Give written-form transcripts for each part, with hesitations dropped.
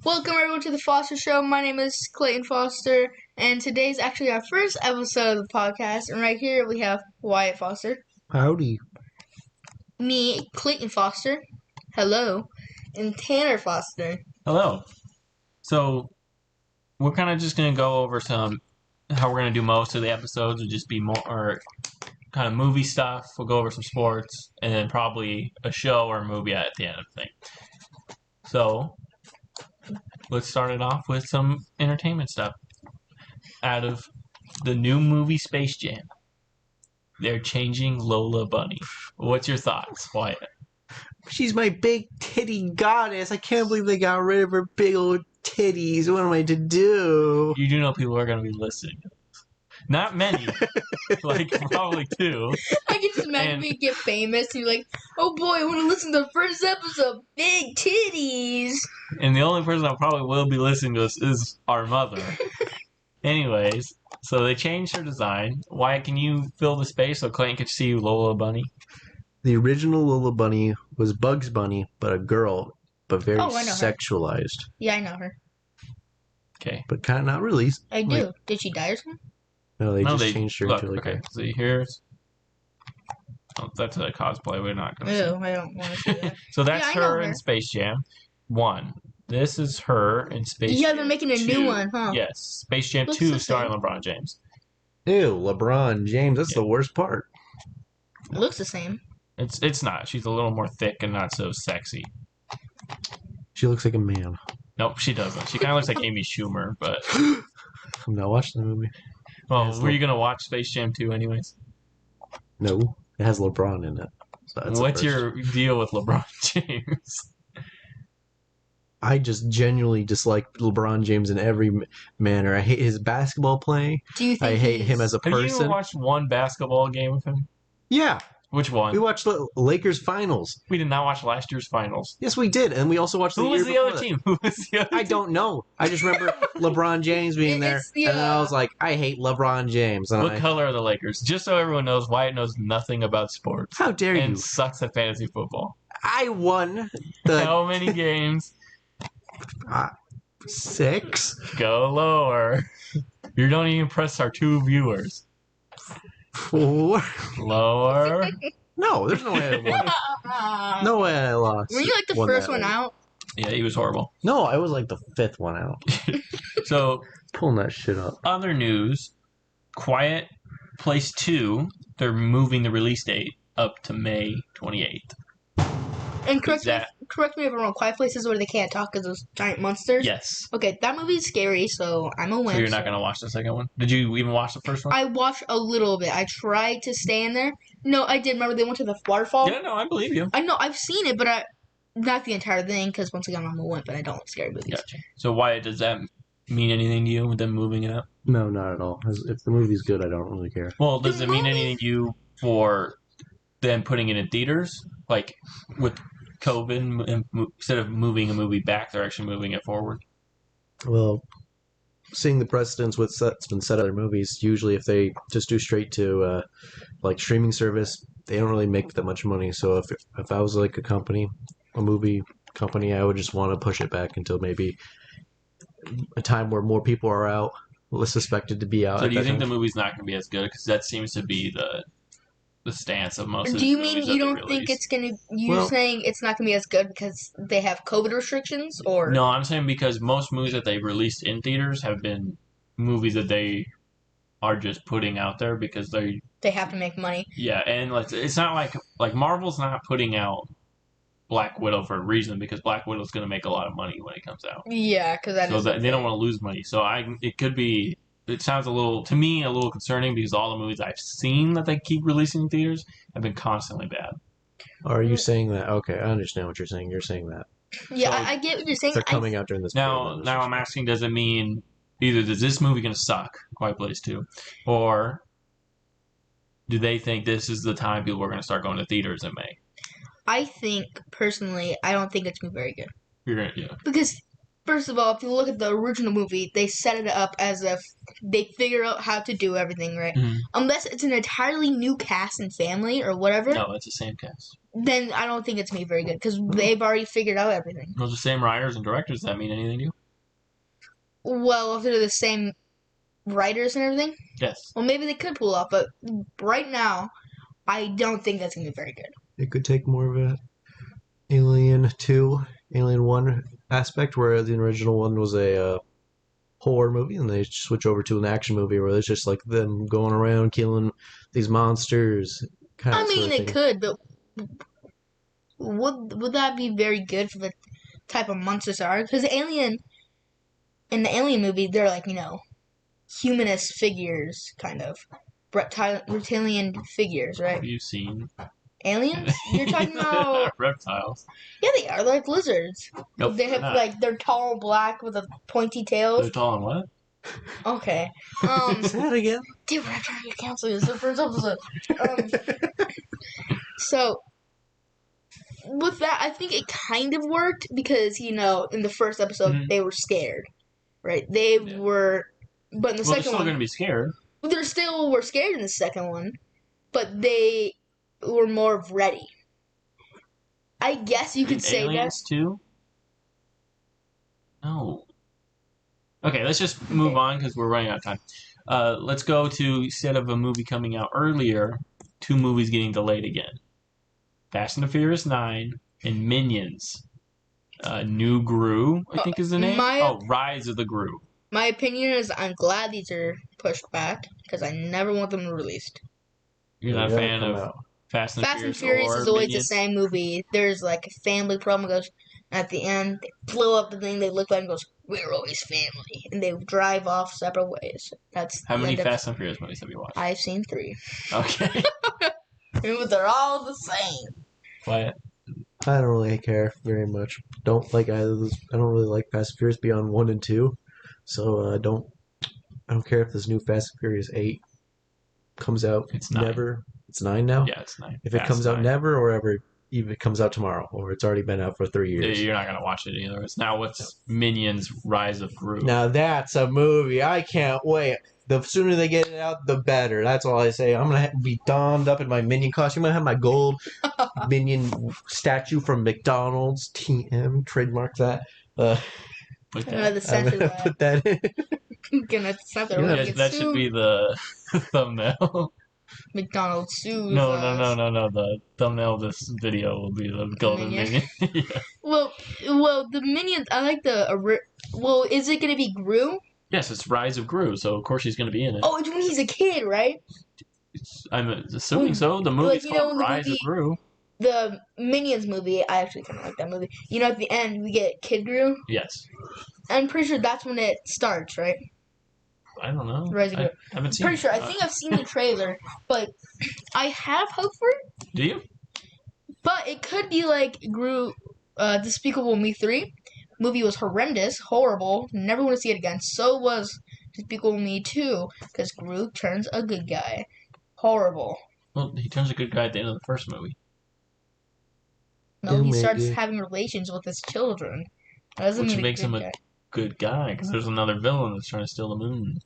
Welcome everyone to the Foster Show. My name is Clayton Foster, and today's actually our first episode of the podcast. And right here we have Wyatt Foster, Howdy. me, Clayton Foster, hello, and Tanner Foster. Hello. So, we're kind of just going to go over how we're going to do most of the episodes. Would just be more kind of movie stuff. We'll go over some sports, and then probably a show or a movie at the end of the thing. So, let's start it off with some entertainment stuff. Out of the new movie Space Jam, they're changing Lola Bunny. What's your thoughts, Wyatt? She's my big titty goddess. I can't believe they got rid of her big old titties. What am I to do? You do know people are going to be listening. Not many. Like, probably two. I can just imagine we get famous and you're like, oh boy, I want to listen to the first episode, Big Titties. And the only person that probably will be listening to us is our mother. Anyways, so they changed her design. Wyatt, can you fill the space so Clayton can see Lola Bunny? The original Lola Bunny was Bugs Bunny, but a girl, but very Oh, I know her. sexualized. Yeah, I know her. Okay. But kind of not really. I do. Did she die or something? No, they changed her into like okay. See, here's... Oh, that's a cosplay. We're not going to Ew, see. I don't want to see that. So that's Yeah, I know her her. in Space Jam 1. This is her in Space Jam Yeah, they're making a 2. new one, huh? Yes. Space Jam Looks 2 the starring same. LeBron James. Ew, LeBron James. That's the worst part. It looks the same. It's not. She's a little more thick and not so sexy. She looks like a man. Nope, she doesn't. She kind of looks like Amy Schumer, but... I'm not watching the movie. Well, were you going to watch Space Jam 2 anyways? No, it has LeBron in it. So that's What's your deal with LeBron James? I just genuinely dislike LeBron James in every manner. I hate his basketball play. Do you think I hate him as a Have you person. even watched one basketball game with him? Yeah, Which one? we watched the Lakers finals. We did not watch last year's finals. Yes, we did, and we also watched Who was the year other before that. team? Who was the other I don't know. I just remember LeBron James being there, It's the, and then I was like, I hate LeBron James. And What color are the Lakers? Just so everyone knows, Wyatt knows nothing about sports. how dare And you? sucks at fantasy football. I won the How many games? 6. Go lower. You don't even impress our 2 viewers. 4. Lower. No, there's no way I won. No way I lost. Were you like the Won first that one way. out? Yeah, he was horrible. No, I was like the 5th one out. So, Pulling that shit up. other news, Quiet Place 2, they're moving the release date up to May 28th. And correct Is me if I'm wrong. Quiet Places where they can't talk because those giant monsters. Yes. Okay, that movie's scary, so I'm a win. So you're not going to watch the second one? Did you even watch the first one? I watched a little bit. I tried to stay in there. No, I did. Remember they went to the waterfall? Yeah, no, I believe you. I know. I've seen it, but not the entire thing because once again I'm a wimp and I don't like scary movies. Gotcha. So why does that mean anything to you with them moving it up? No, not at all. If the movie's good, I don't really care. Well, does The it mean movie- anything to you for them putting it in theaters? Like with COVID, and instead of moving a movie back, they're actually moving it forward. Well, seeing the precedence with that's been set other movies, usually if they just do straight to like streaming service, they don't really make that much money. So if I was like a movie company, I would just want to push it back until maybe a time where more people are out, less suspected to be out. So at do you that think the time. movie's not going to be as good? Because that seems to be the stance of most of Do the you movies mean that you they don't think release. it's gonna? You're Well- saying it's not gonna be as good because they have COVID restrictions, or No, I'm saying because most movies that they've released in theaters have been movies that they are just putting out there because they they have to make money? yeah, and like it's not like Marvel's not putting out Black Widow for a reason because Black Widow's going to make a lot of money when it comes out. Yeah, because that So is. that they don't want to lose money. So it could be. It sounds a little concerning because all the movies I've seen that they keep releasing in theaters have been constantly bad. Are you saying that? Okay, I understand what you're saying. You're saying that Yeah, So- I get what you're saying. they're coming out during this. Now I'm asking, does it mean either is this movie going to suck, Quiet Place 2, or do they think this is the time people are going to start going to theaters in May? I think personally, I don't think it's gonna be very good You're gonna, yeah. because. First of all, if you look at the original movie, they set it up as if they figure out how to do everything, right? Mhm. Unless it's an entirely new cast and family or whatever. No, it's the same cast. then I don't think it's gonna be very good because they've already figured out everything. Those are the same writers and directors. Does that mean anything to you? Well, if they're the same writers and everything, Yes. well, maybe they could pull off. But right now, I don't think that's gonna be very good. It could take more of a Alien 2, Alien 1 aspect, where the original one was a horror movie, and they switch over to an action movie where it's just like them going around killing these monsters. I mean, it could, but would that be very good for the type of monsters there are? Because in the Alien movie, they're like, humanist figures, kind of. Reptilian figures, What right? have you seen? Aliens? You're talking about... reptiles. Yeah, they are. They're like lizards. Nope, they have, they're tall, black, with a pointy tails. They're tall and what? Okay. Say that again? Dude, we're trying to cancel this the first episode. So... with that, I think it kind of worked because, in the first episode, they were scared, right? They were, but in the second they're still one... going to be scared. They still were scared in the second one, but they were more ready. I guess you could say Aliens that. too? No. Okay, let's just move on because we're running out of time. Let's go to, instead of a movie coming out earlier, 2 movies getting delayed again. Fast and the Furious 9 and Minions. New Gru, I think is the name. Rise of the Gru. My opinion is I'm glad these are pushed back because I never want them released. You're not a fan of Fast and Furious is always Minions? the same movie. There's like a family problem. Goes at the end, they blow up the thing they look like and goes, "We're always family," and they drive off separate ways. That's how many Fast and Furious movies have you watched? I've seen 3. Okay. But they're all the same. What? I don't really care very much. Don't like either of those. I don't really like Fast and Furious beyond 1 and 2. So I don't care if this new Fast and Furious 8 comes out. It's 9. Never. It's 9 now? Yeah, it's 9. If it comes out never, or ever, even it comes out tomorrow, or it's already been out for 3 years. You're not going to watch it either. It's now what's Minions Rise of Gru. Now that's a movie. I can't wait. The sooner they get it out, the better. That's all I say. I'm going to be donned up in my Minion costume. I'm going to have my gold Minion statue from McDonald's. TM. Trademark that. The censor that. Put that in. Gonna censor that should be the thumbnail. McDonald's sues. No. The thumbnail of this video will be the golden Minion. Yeah. Well, the Minions. I like the. Well, is it gonna be Gru? Yes, it's Rise of Gru, so of course he's going to be in it. Oh, it's when he's a kid, right? I'm assuming so. The movie's called Rise of Gru. The Minions movie, I actually kind of like that movie. At the end, we get Kid Gru. Yes. I'm pretty sure that's when it starts, right? I don't know. Rise of Gru. I haven't seen Pretty sure. I think I've seen the trailer, but I have hope for it. Do you? But it could be like Gru, Despicable Me 3. Movie was horrendous, horrible, never want to see it again. So was Despicable Me 2, because Gru turns a good guy. Horrible. Well, he turns a good guy at the end of the first movie. No, he starts having relations with his children. That doesn't Which mean makes him a good guy, because there's another villain that's trying to steal the moon.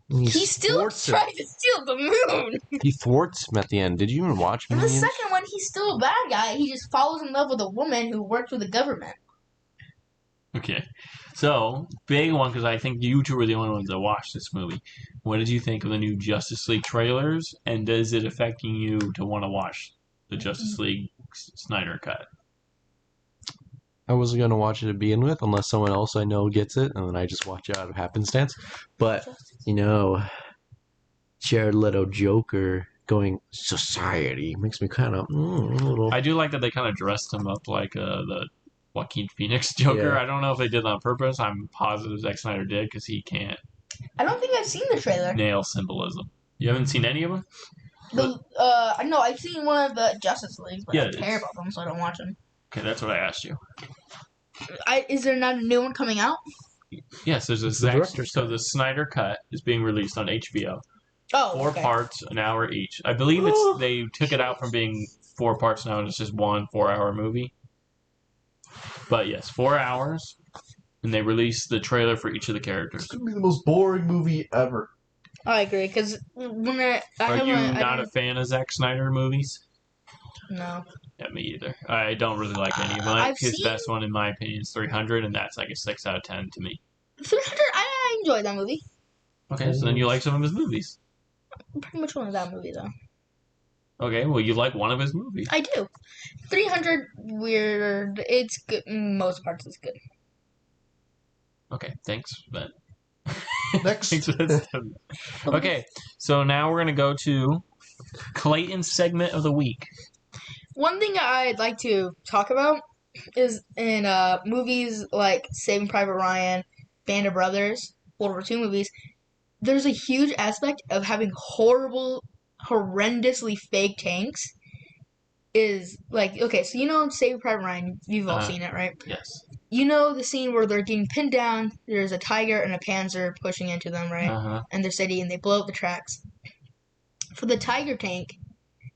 He still tries to steal the moon! He thwarts him at the end. Did you even watch In the Minions? second one, he's still a bad guy. He just falls in love with a woman who works for the government. Okay. So, big one, because I think you two were the only ones that watched this movie. What did you think of the new Justice League trailers, and is it affecting you to want to watch the Justice League Snyder Cut? I wasn't going to watch it to begin with unless someone else I know gets it, and then I just watch it out of happenstance. But, Jared Leto Joker going society makes me kind of a little... I do like that they kind of dressed him up like the Joaquin Phoenix Joker. Yeah. I don't know if they did that on purpose. I'm positive Zack Snyder did, because he can't I don't think I've seen the trailer. nail symbolism. You haven't seen any of them? No, I've seen one of the Justice League, but I don't care about them, so I don't watch them. Okay, that's what I asked you. Is there not a new one coming out? Yes, there's a so the Snyder Cut is being released on HBO. Oh, 4 parts, an hour each. I believe they took it out from being 4 parts now, and it's just 1 4-hour movie. But yes, 4 hours, and they released the trailer for each of the characters. It's going to be the most boring movie ever. I agree, because when Are you not a fan of Zack Snyder movies? No. Yeah, me either. I don't really like any of them. I've His seen best one, in my opinion, is 300, and that's like a 6 out of 10 to me. 300. I enjoyed that movie. Okay, so then you like some of his movies. Pretty much one of that movie though. Okay, well, you like one of his movies. I do. 300 weird. It's good. Most parts is good. Okay, thanks for that. Next. Thanks for that. Okay, so now we're going to go to Clayton's segment of the week. One thing I'd like to talk about is in movies like Saving Private Ryan, Band of Brothers, World War II movies, there's a huge aspect of having horrendously fake tanks. Is like, okay, so you know Saving Private Ryan, you've all seen it, right? Yes. You know the scene where they're getting pinned down, there's a tiger and a panzer pushing into them, right? Uh-huh. And their city, and they blow up the tracks. For the tiger tank,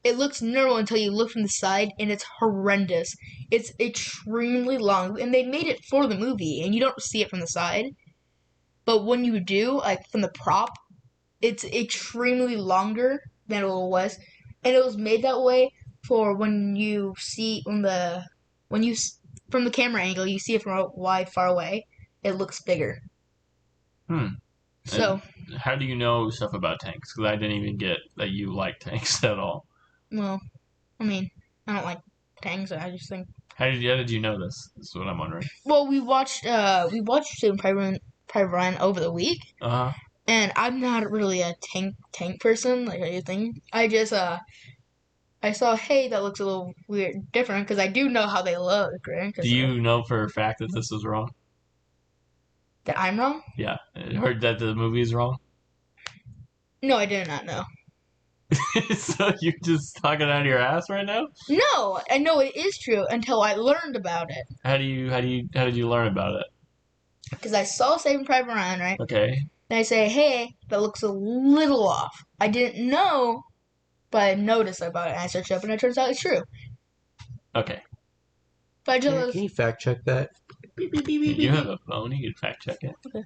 it looks normal until you look from the side, and it's horrendous. It's extremely long, and they made it for the movie, and you don't see it from the side. But when you do, like from the prop, it's extremely longer than it was, and it was made that way for when you see from the camera angle, you see it from wide, far away. It looks bigger. So, And how do you know stuff about tanks? Because I didn't even get that you like tanks at all. well, I mean, I don't like tanks. I just think. How did you know this? That's what I'm wondering. Well, we watched Saving Private Ryan over the week, and I'm not really a tank person like you think. I just I saw, hey, that looks a little weird, different, because I do know how they look, right? Do you know for a fact that this was wrong? That I'm wrong? Yeah. I heard that the movie is wrong? No, I did not know. So you're just talking out of your ass right now? No, I know it is true until I learned about it. How did you learn about it? Because I saw Saving Private Ryan, right? Okay. And I say, hey, that looks a little off. I didn't know, but I noticed about it, and I searched it up, and it turns out it's true. Okay. But I just Can you fact check that? You have a phone, you can fact check it. Okay.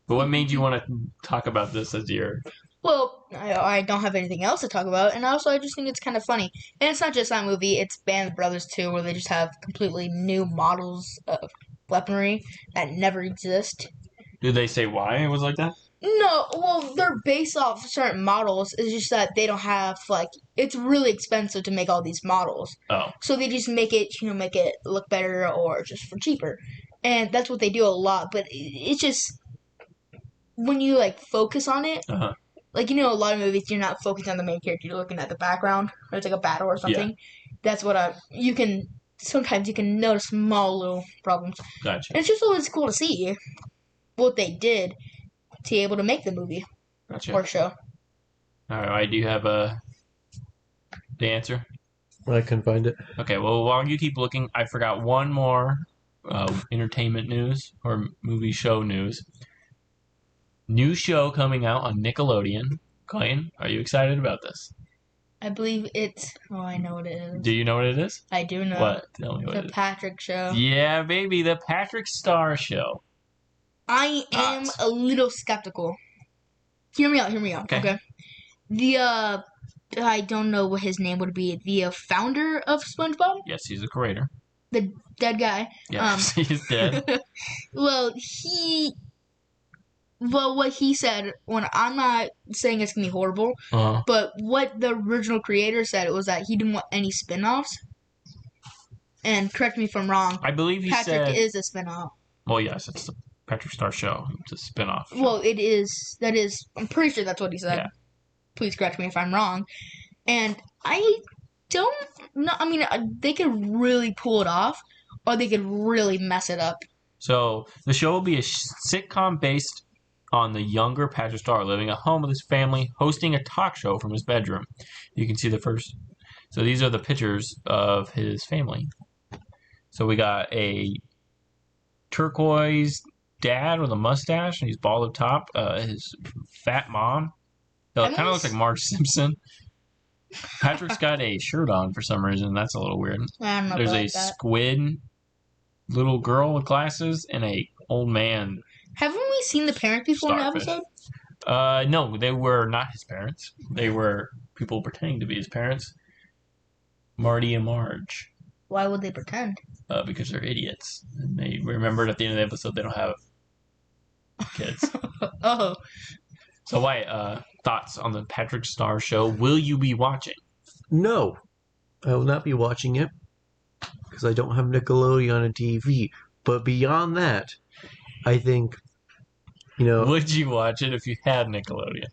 But what made you want to talk about this as your... Well, I don't have anything else to talk about, and also I just think it's kind of funny. And it's not just that movie, it's Band of Brothers too, where they just have completely new models of weaponry that never exist. Did they say why it was like that? No, well, they're based off certain models. It's just that they don't have, like, it's really expensive to make all these models. Oh. So they just make it look better or just for cheaper. And that's what they do a lot. But it's just, when you, like, focus on it, like, a lot of movies, you're not focusing on the main character. You're looking at the background, or it's like a battle or something. Yeah. That's what sometimes you can notice small little problems. Gotcha. And it's just always cool to see what they did to be able to make the movie or show. All right, do you have the answer? I couldn't find it. Okay, well, while you keep looking, I forgot one more entertainment news or movie show news. New show coming out on Nickelodeon. Clayton, are you excited about this? I believe it's... Oh, I know what it is. Do you know what it is? I do know. What? Tell me what it is. The Patrick Show. Yeah, baby, the Patrick Star Show. I am a little skeptical. Hear me out. Okay. The, I don't know what his name would be. The founder of SpongeBob? Yes, he's a creator. The dead guy. Yes, he's dead. Well, what he said, when I'm not saying it's going to be horrible, but what the original creator said was that he didn't want any spin-offs. And correct me if I'm wrong. I believe he said... Patrick is a spin-off. Well, yes, it's the Patrick Star Show. It's a spin-off show. Well, it is. That is. I'm pretty sure that's what he said. Yeah. Please correct me if I'm wrong. And I don't know. I mean, they could really pull it off, or they could really mess it up. So the show will be a sitcom based on the younger Patrick Star living at home with his family, hosting a talk show from his bedroom. You can see the first. So these are the pictures of his family. So we got a turquoise dad with a mustache, and he's bald up top. His fat mom. It kind of looks like Marge Simpson. Patrick's got a shirt on for some reason. That's a little weird. I don't know. There's a squid little girl with glasses and a old man. Haven't we seen the parents before in the episode? No, they were not his parents. They were people pretending to be his parents. Marty and Marge. Why would they pretend? Because they're idiots. And they remembered at the end of the episode they don't have kids. Oh. So, Wyatt, thoughts on the Patrick Star show? Will you be watching? No, I will not be watching it because I don't have Nickelodeon on TV. But beyond that, I think, Would you watch it if you had Nickelodeon?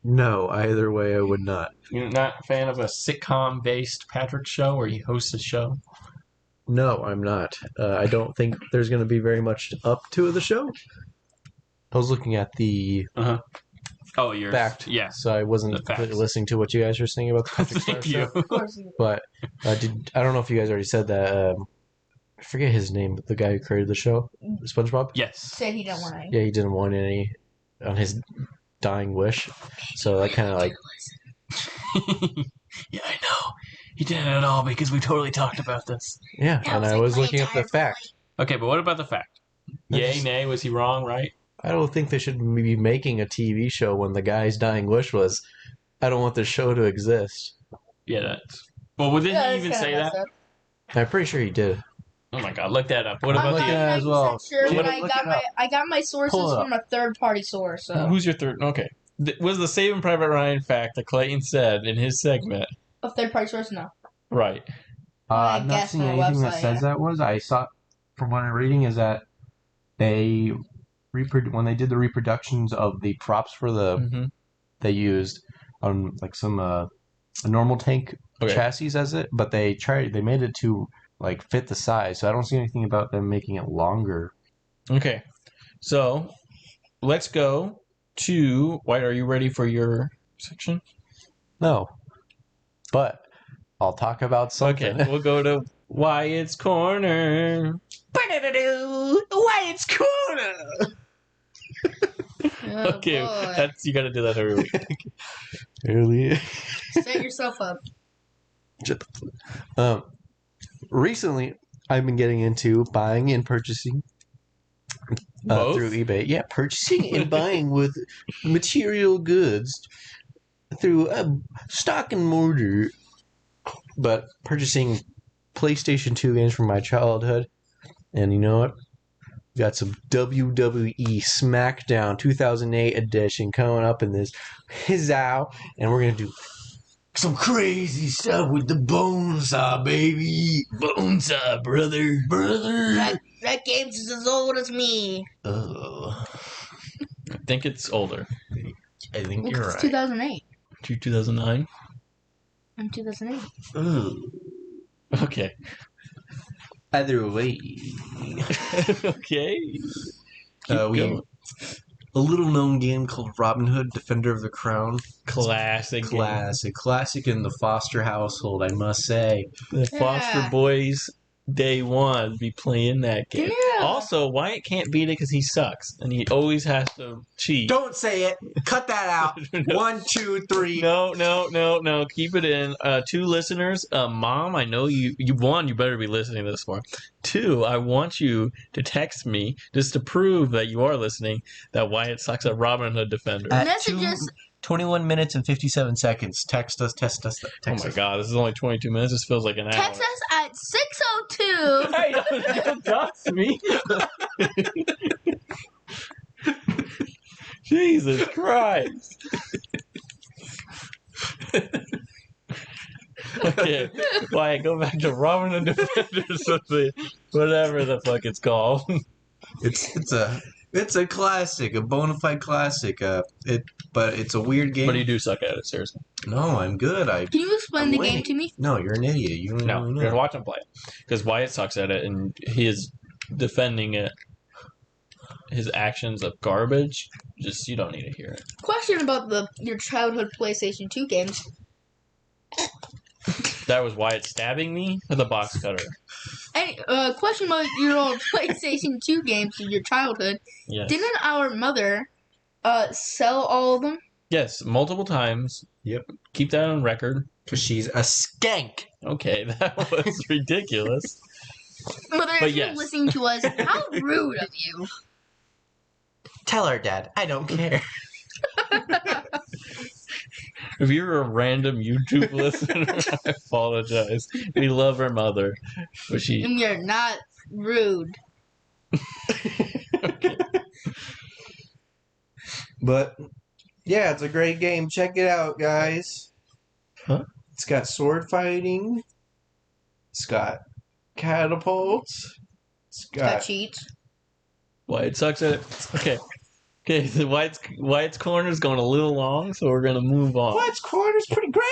no, either way I would not. You're not a fan of a sitcom-based Patrick show where he hosts a show? No, I'm not. I don't think there's going to be very much up to the show. I was looking at the Oh, you're fact, yeah. so I wasn't completely listening to what you guys were saying about the Patrick Star Thank show. you. Of course. But I don't know if you guys already said that. I forget his name, the guy who created the show, SpongeBob. Yes. Said he didn't want any. Yeah, he didn't want any on his dying wish. So that kind of like, Yeah, I know. He didn't at all because we totally talked about this. yeah. And I was looking at the fact. Okay, but what about the fact? Yay, nay, was he wrong, right? I don't think they should be making a TV show when the guy's dying wish was, I don't want the show to exist. Yeah, that's... Well, didn't he even say that? I'm pretty sure he did. Oh my god, look that up. What I'm about not the... as well. sure, Look but it up. I got my sources Pull it up. from a third-party source. So. Who's your third? Okay. Was the Saving Private Ryan fact that Clayton said in his segment? A third-party source? No. Right. I I'm not guess seeing on a anything that website, says that was. I saw, from what I'm reading, is that they when they did the reproductions of the props for the they used on like some a normal tank chassis as it, but they made it to like fit the size. So I don't see anything about them making it longer. Okay. So, let's go to... White, are you ready for your section? No, but I'll talk about something. Okay, we'll go to Wyatt's Corner. Wyatt's Corner! Okay, boy. you gotta do that every week. Early. Set yourself up. Recently, I've been getting into buying and purchasing through eBay. Yeah, purchasing and buying with material goods through stock and mortar. But purchasing PlayStation 2 games from my childhood. And you know what? We got some WWE SmackDown 2008 edition coming up in this hizzow. And we're going to do some crazy stuff with the Bonesaw, baby. Bonesaw, brother. That game's as old as me. Oh. I think it's older. I think Well, you're it's right. 2008. 2009? I'm 2008. Ooh. Okay. Either way. Okay. A little known game called Robin Hood, Defender of the Crown. Classic. Classic in the Foster household, I must say. The Foster Boys, day one, be playing that game. Yeah. Also, Wyatt can't beat it because he sucks, and he always has to cheat. Don't say it. Cut that out. No. 1, 2, 3. No. Keep it in. 2 listeners. Mom, I know you better be listening to this one. 2, I want you to text me just to prove that you are listening that Wyatt sucks at Robin Hood Defender. Messages. 21 minutes and 57 seconds. Text us. Oh my god, this is only 22 minutes. This feels like an hour. Text us at 602. Hey, don't dox me. Jesus Christ. Okay, Wyatt, go back to Robin and Defenders of the whatever the fuck it's called. It's a classic, a bona fide classic. But it's a weird game. But you do suck at it, seriously. No, I'm good. Can you explain I'm the winning. game to me? No, you're an idiot. You don't No, really you're know. gonna watch him play it because Wyatt sucks at it, and he is defending it. His actions of garbage. Just you don't need to hear it. Question about your childhood PlayStation 2 games. That was Wyatt stabbing me with a box cutter. Any question about your old PlayStation 2 games in your childhood. Yes. Didn't our mother sell all of them? Yes, multiple times. Yep. Keep that on record. Because she's a skank. Okay, that was ridiculous. Mother, But if you're yes. listening to us, how rude of you. Tell her, Dad. I don't care. If you're a random YouTube listener, I apologize. We love our mother, but she. And you're not rude. Okay. But yeah, it's a great game. Check it out, guys. Huh? It's got sword fighting. It's got catapults. It's Got got cheats. Wyatt sucks at it. Okay. Okay, so Wyatt's corner is going a little long, so we're gonna move on. What's Corner's pretty great.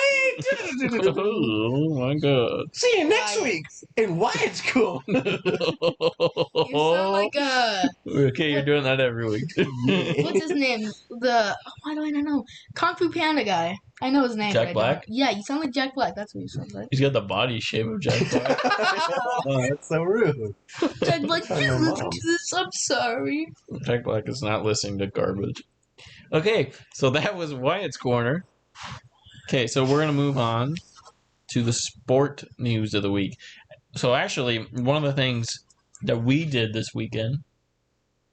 Oh my god. See you next week in Wyatt's Corner. You sound like Okay, you're doing that every week. what's his name? Why do I not know? Kung Fu Panda guy. I know his name. Jack but I Black? don't. Yeah, you sound like Jack Black. That's what you sound like. He's got the body shape of Jack Black. Oh, that's so rude. Jack Black, Oh, you your listen mom. to this. I'm sorry. Jack Black is not listening to garbage. Okay, so that was Wyatt's corner. Okay, so we're gonna move on to the sport news of the week. So actually, one of the things that we did this weekend,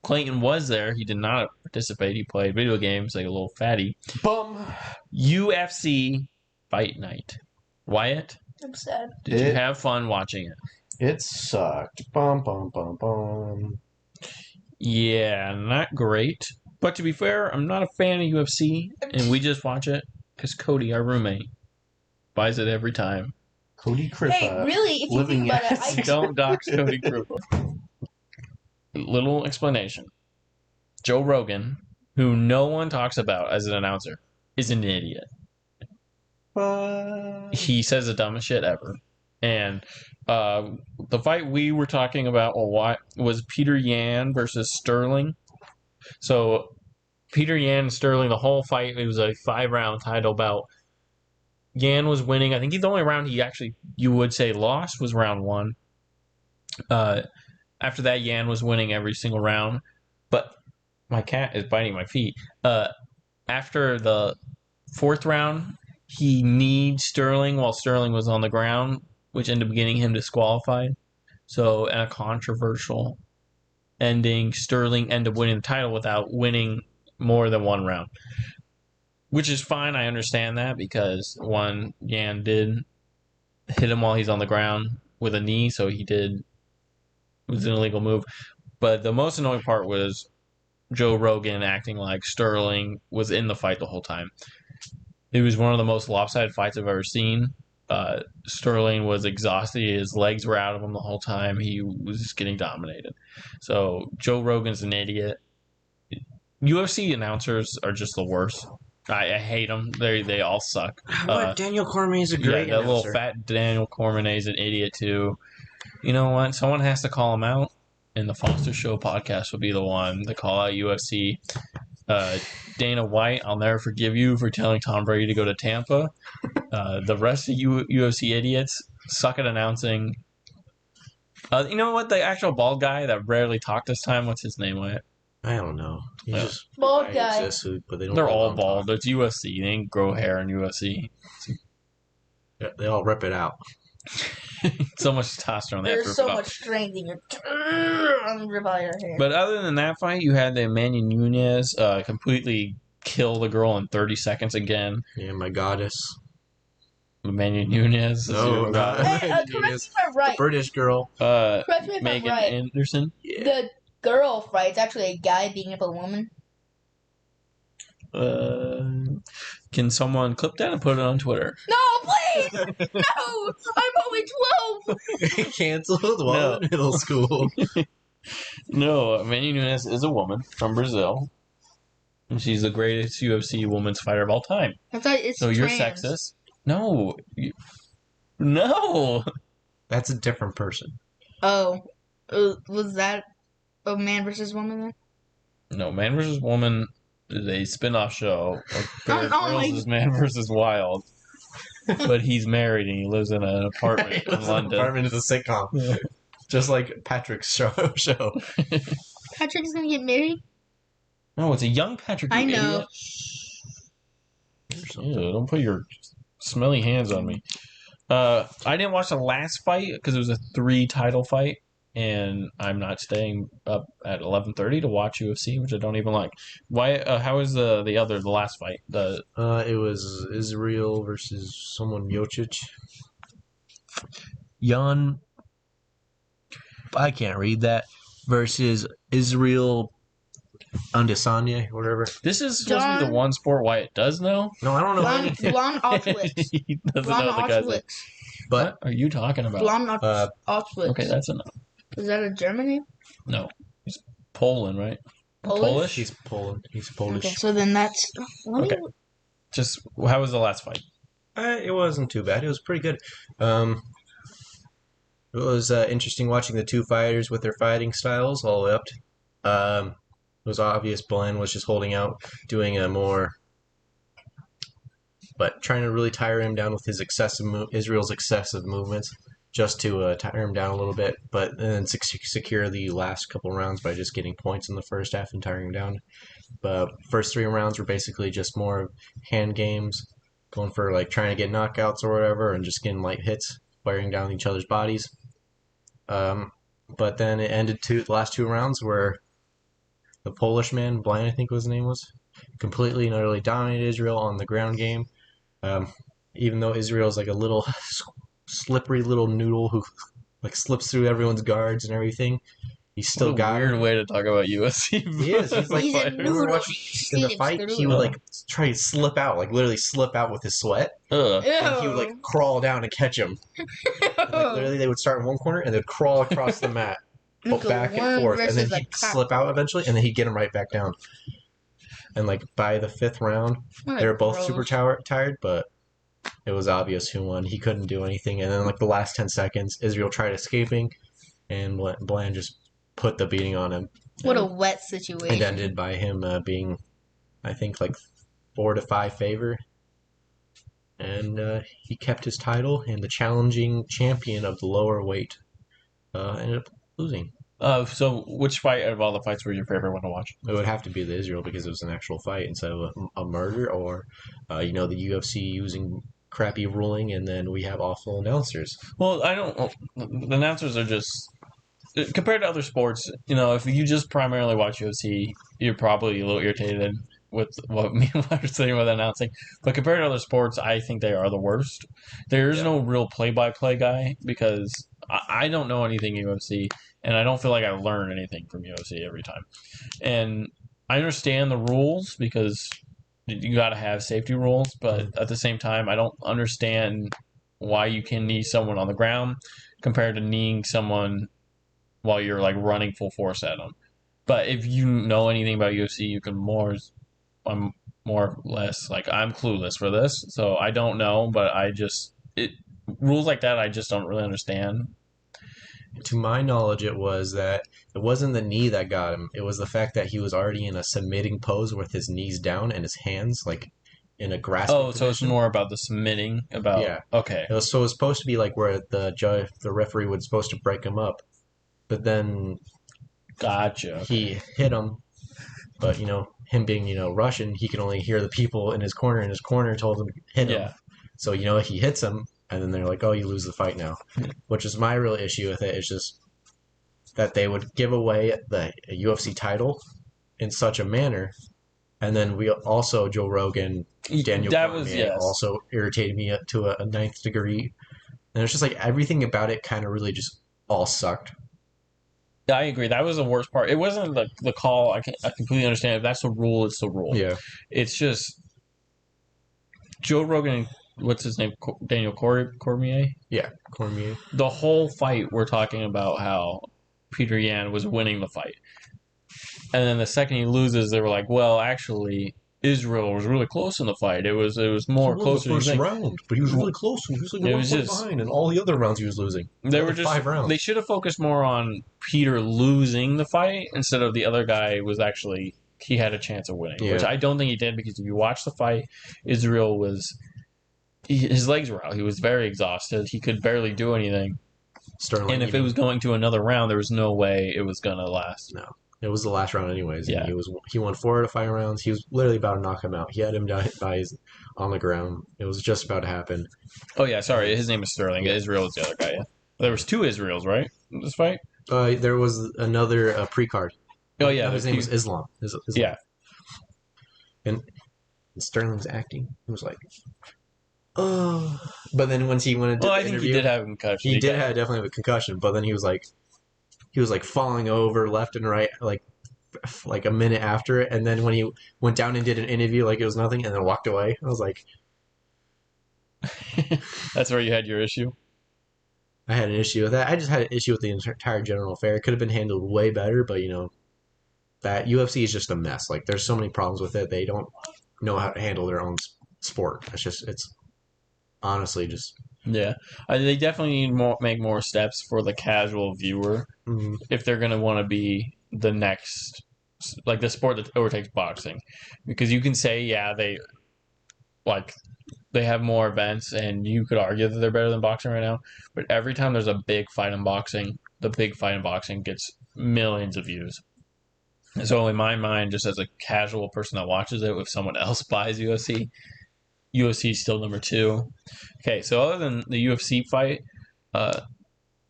Clayton was there. He did not participate. He played video games like a little fatty. Bum. UFC Fight Night. Wyatt, I'm sad. did you have fun watching it? It sucked. Bum, bum, bum, bum. Yeah, not great. But to be fair, I'm not a fan of UFC, and we just watch it because Cody, our roommate, buys it every time. Cody Crippa. Hey, really? If you living think about ass. it, Don't dox Cody Crippa. Little explanation. Joe Rogan, who no one talks about as an announcer, is an idiot. He says the dumbest shit ever. And the fight we were talking about was Peter Yan versus Sterling. So Peter Yan and Sterling, the whole fight, it was a 5-round title bout. Yan was winning. I think the only round he actually, you would say, lost was round 1. After that, Yan was winning every single round. But my cat is biting my feet. After the 4th round, he kneed Sterling while Sterling was on the ground, which ended up getting him disqualified. So, in a controversial ending, Sterling ended up winning the title without winning more than 1 round. Which is fine, I understand that, because Yan did hit him while he's on the ground with a knee, so it was an illegal move. But the most annoying part was Joe Rogan acting like Sterling was in the fight the whole time. It was one of the most lopsided fights I've ever seen. Sterling was exhausted. His legs were out of him the whole time. He was just getting dominated. So Joe Rogan's an idiot. UFC announcers are just the worst. I hate them. They all suck. What? Daniel Cormier is a great that little announcer. fat Daniel Cormier is an idiot too. You know what? Someone has to call him out, and the Foster Show podcast will be the one to call out UFC. Dana White, I'll never forgive you for telling Tom Brady to go to Tampa. The rest of you UFC idiots suck at announcing. You know what? The actual bald guy that rarely talked this time, what's his name? Wyatt? I don't know. He Yeah. just Bald guy. exists, but they don't. They're really all don't bald. talk. It's UFC. They ain't grow hair in UFC. Yeah, they all rip it out. So much testosterone. They have to There's rip so it out. much strength in your rip out your hair. But other than that fight, you had the Emmanuel Nunez completely kill the girl in 30 seconds again. Yeah, my goddess. Emmanuel Nunez. No, not Hey, correct me Nunez. if I'm right. British girl. Correct me if I'm Megan right. Anderson. Yeah. The girl fight's actually a guy beating up a woman. Can someone clip that and put it on Twitter? No, please! No! I'm only 12! Canceled while in middle school. No, Emmanuel Nunez is a woman from Brazil. And she's the greatest UFC women's fighter of all time. I thought it's So you're trans. sexist? No. No! That's a different person. Oh. Was that a man versus woman then? No, Man vs. Woman is a spin-off show. Like Bear Grylls is Man vs. Wild. But he's married and he lives in an apartment in London. Apartment is a sitcom. Yeah. Just like Patrick's show. Patrick's gonna get married? No, it's a young Patrick. I you know. idiot. Ew, don't put your smelly hands on me. I didn't watch the last fight because it was a 3 title fight. and I'm not staying up at 11:30 to watch UFC, which I don't even like. Why? How is the last fight? It was Israel versus someone Yocic. Jan, I can't read that. Versus Israel Andesanya, whatever. This is supposed to be the one sport Wyatt does know. No, I don't know anything. Blonde Auschwitz. He doesn't Blonde know the guy's name. Auschwitz. But What are you talking about? Blonde Auschwitz. Okay, that's enough. Is that a Germany? No, he's Poland, right? Polish? he's Poland. He's Polish. Okay, so then that's. Okay. Just how was the last fight? It wasn't too bad. It was pretty good. It was interesting watching the two fighters with their fighting styles all up. It was obvious Bland was just holding out, doing a more, but trying to really tire him down with his Israel's excessive movements, just to tire him down a little bit, but then secure the last couple rounds by just getting points in the first half and tiring him down. But first 3 rounds were basically just more hand games, going for like trying to get knockouts or whatever, and just getting light hits, firing down each other's bodies. But then it ended the last 2 rounds where the Polish man, Bland I think his name was, completely and utterly dominated Israel on the ground game. Even though Israel's like a little slippery little noodle who like slips through everyone's guards and everything, he's still got a weird way to talk about UFC. He is. He's like, He's a noodle. in the fight, he would like try to slip out, like literally slip out with his sweat. Ugh. And he would like crawl down and catch him. And, like, literally, they would start in one corner and they'd crawl across the mat, back and forth, and then he'd slip out eventually, and then he'd get him right back down. And like by the 5th round, they were both super tired, but it was obvious who won. He couldn't do anything, and then like the last 10 seconds, Israel tried escaping, and Bland just put the beating on him. What a wet situation. It ended by him being, I think, like 4-5 favor. And he kept his title, and the challenging champion of the lower weight ended up losing. So which fight out of all the fights were your favorite one to watch? It would have to be the Israel because it was an actual fight instead of a murder, or the UFC using crappy ruling, and then we have awful announcers. Well, I don't. The announcers are just compared to other sports. If you just primarily watch UFC, you're probably a little irritated with what me and Wyatt are saying with announcing. But compared to other sports, I think they are the worst. There is no real play-by-play guy because I don't know anything UFC, and I don't feel like I learn anything from UFC every time. And I understand the rules because you got to have safety rules, but at the same time, I don't understand why you can knee someone on the ground compared to kneeing someone while you're like running full force at them. But if you know anything about UFC, you can I'm more or less like I'm clueless for this, so I don't know. But rules like that I just don't really understand. To my knowledge, it wasn't the knee that got him. It was the fact that he was already in a submitting pose with his knees down and his hands like in a grasping position. So it's more about the submitting. Okay. It was supposed to be like where the referee was supposed to break him up, but then gotcha. He hit him, but him being Russian, he can only hear the people in his corner, and his corner told him to hit him. So he hits him, and then they're like, "Oh, you lose the fight now," which is my real issue with it. It's just that they would give away the UFC title in such a manner, and then we also Joe Rogan, Daniel Cormier also irritated me to a 9th degree, and it's just like everything about it kind of really just all sucked. I agree. That was the worst part. It wasn't the call. I completely understand. If that's the rule, it's the rule. Yeah. It's just Joe Rogan. What's his name? Daniel Cormier? Yeah, Cormier. The whole fight, we're talking about how Peter Yan was winning the fight. And then the second he loses, they were like, well, actually, Israel was really close in the fight. It was more closer. The first round, but he was really close. He was like 1 point behind, and all the other rounds he was losing. They were just 5 rounds. They should have focused more on Peter losing the fight instead of the other guy was actually he had a chance of winning, which I don't think he did because if you watch the fight, Israel his legs were out. He was very exhausted. He could barely do anything. And if it was going to another round, there was no way it was going to last. No. It was the last round anyways. Yeah. And he won 4 out of 5 rounds. He was literally about to knock him out. He had him down on the ground. It was just about to happen. Oh, yeah. Sorry. His name is Sterling. Yeah. Israel is the other guy, yeah. There was 2 Israels, right? In this fight? There was another pre-card. Oh yeah, No, his name was Islam. Islam. Yeah. And Sterling's acting. He was like, oh. But then once he went into Well, the I think interview, he did have a concussion. he did have definitely have a concussion. But then he was like falling over left and right, like a minute after it. And then when he went down and did an interview, like it was nothing, and then walked away. I was like, That's where you had your issue. I had an issue with that. I just had an issue with the entire general affair. It could have been handled way better, but that UFC is just a mess. Like there's so many problems with it. They don't know how to handle their own sport. It's honestly just Yeah, they definitely need make more steps for the casual viewer if they're gonna want to be the next, like the sport that overtakes boxing, because you can say they have more events, and you could argue that they're better than boxing right now. But every time there's a big fight in boxing, the big fight in boxing gets millions of views. And so in my mind, just as a casual person that watches it, if someone else buys UFC, UFC is still number 2. Okay, so other than the UFC fight, I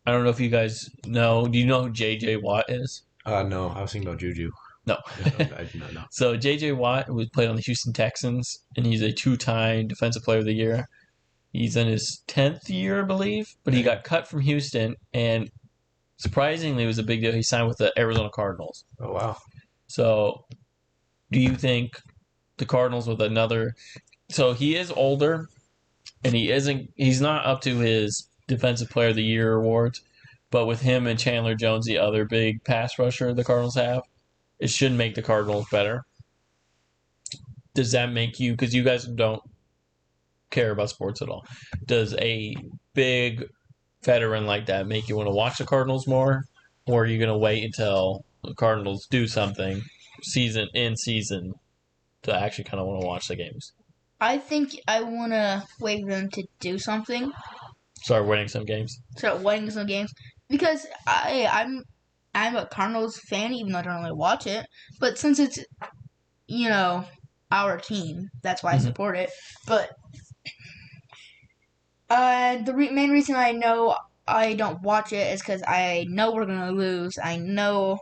don't know if you guys know. Do you know who J.J. Watt is? no. I was thinking about Juju. No. I do not know. So J.J. Watt was played on the Houston Texans, and he's a 2-time Defensive Player of the Year. He's in his 10th year, I believe, but he got cut from Houston, and surprisingly, it was a big deal. He signed with the Arizona Cardinals. Oh, wow. So do you think the Cardinals with another... So he is older, and he's not up to his Defensive Player of the Year awards, but with him and Chandler Jones, the other big pass rusher the Cardinals have, it should make the Cardinals better. Does that make you, because you guys don't care about sports at all, does a big veteran like that make you want to watch the Cardinals more, or are you going to wait until the Cardinals do something season to actually kind of want to watch the games? I think I want to wait for them to do something. Start winning some games. Because I'm a Cardinals fan, even though I don't really watch it. But since it's our team, that's why I support it. But the main reason I know I don't watch it is because I know we're gonna lose. I know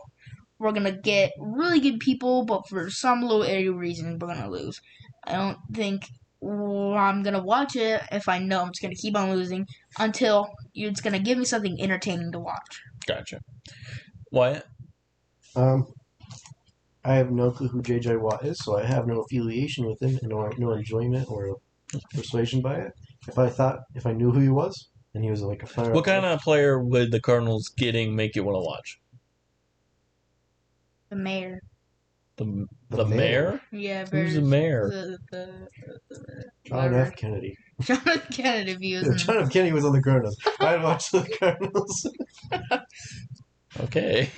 we're gonna get really good people, but for some little itty reason, we're gonna lose. I don't think I'm gonna watch it if I know I'm just gonna keep on losing until it's gonna give me something entertaining to watch. Gotcha. Wyatt? I have no clue who J.J. Watt is, so I have no affiliation with him and no enjoyment or persuasion by it. If I knew who he was, and he was like a player. What kind of player would the Cardinals getting make you want to watch? The mayor. The mayor? Yeah, who's the mayor? John F. Kennedy. John F. Kennedy views. John F. Kennedy was on the Cardinals. I'd watch the Cardinals. Okay.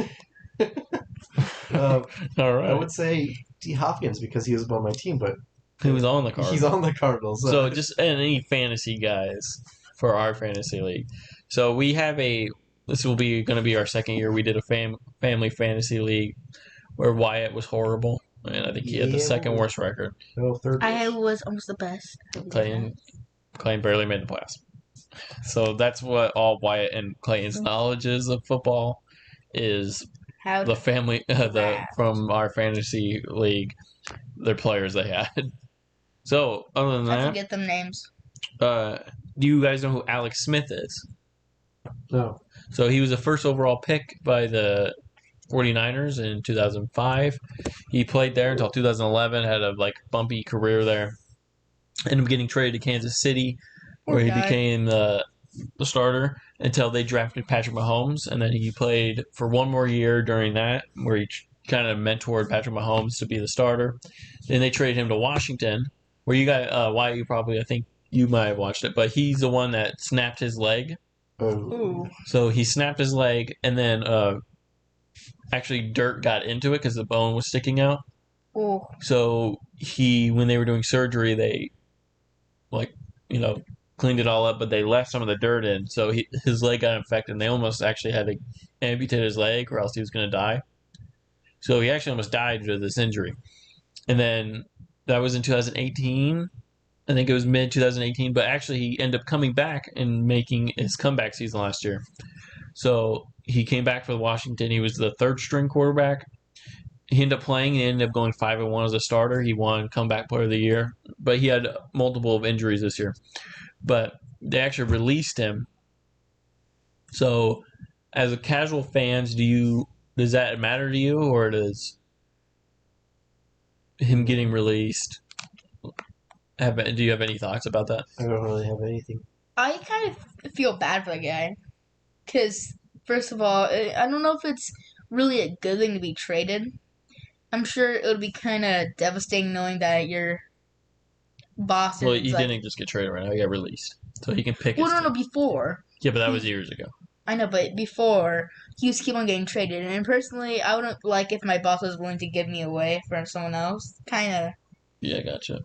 All right. I would say D. Hopkins because he was on my team, but he was on the Cardinals. He's on the Cardinals. So just any fantasy guys for our fantasy league. So we have this will be going to be our second year. We did a family fantasy league where Wyatt was horrible, and I think he had the second worst record. No, third. I was almost the best. Clayton barely made the playoffs. So that's what all Wyatt and Clayton's knowledge is of football is the family from our fantasy league, their players they had. So other than that, I forget them names. Do you guys know who Alex Smith is? No. So he was the first overall pick by the 49ers in 2005. He played there until 2011, had a bumpy career there. Ended up getting traded to Kansas City, where he became the starter until they drafted Patrick Mahomes, and then he played for one more year during that, where he kind of mentored Patrick Mahomes to be the starter. Then they traded him to Washington, where you got why you probably, I think you might have watched it, but he's the one that snapped his leg. Oh. So he snapped his leg, and then actually dirt got into it because the bone was sticking out. Oh. So when they were doing surgery, they cleaned it all up, but they left some of the dirt in. So his leg got infected, and they almost actually had to amputate his leg, or else he was going to die. So he actually almost died due to this injury. And then that was in 2018. I think it was mid-2018, but actually he ended up coming back and making his comeback season last year. So he came back for Washington. He was the third string quarterback. He ended up playing and ended up going 5-1 as a starter. He won comeback player of the year, but he had multiple of injuries this year. But they actually released him. So, as a casual fans, does that matter to you, or does him getting released? Do you have any thoughts about that? I don't really have anything. I kind of feel bad for the guy because, first of all, I don't know if it's really a good thing to be traded. I'm sure it would be kind of devastating knowing that your boss Well, is he like. didn't just get traded right now; he got released, so he can pick. Well, his no, team. before. Yeah, but that was years ago. I know, but before he was keep on getting traded, and personally, I wouldn't like if my boss was willing to give me away for someone else, kind of, Yeah, gotcha.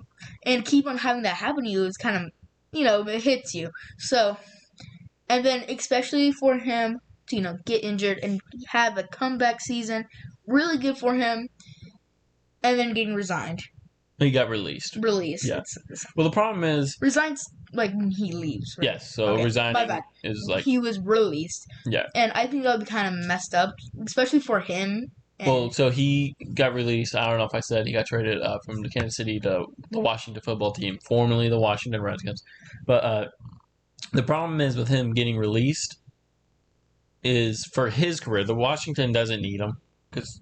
and keep on having that happen to you is kind of, it hits you. So, and then especially for him to get injured and have a comeback season, really good for him, and then getting He got released. released. Yeah. Well, the problem is, Resigns like when he leaves. Right? yes. So Okay, my resigning bad. is like, He was released. yeah. And I think that would be kind of messed up, especially for him. And Well, so he got released. I don't know if I said he got traded from the Kansas City to the Washington football team, formerly the Washington Redskins. But the problem is with him getting released is for his career. The Washington doesn't need him because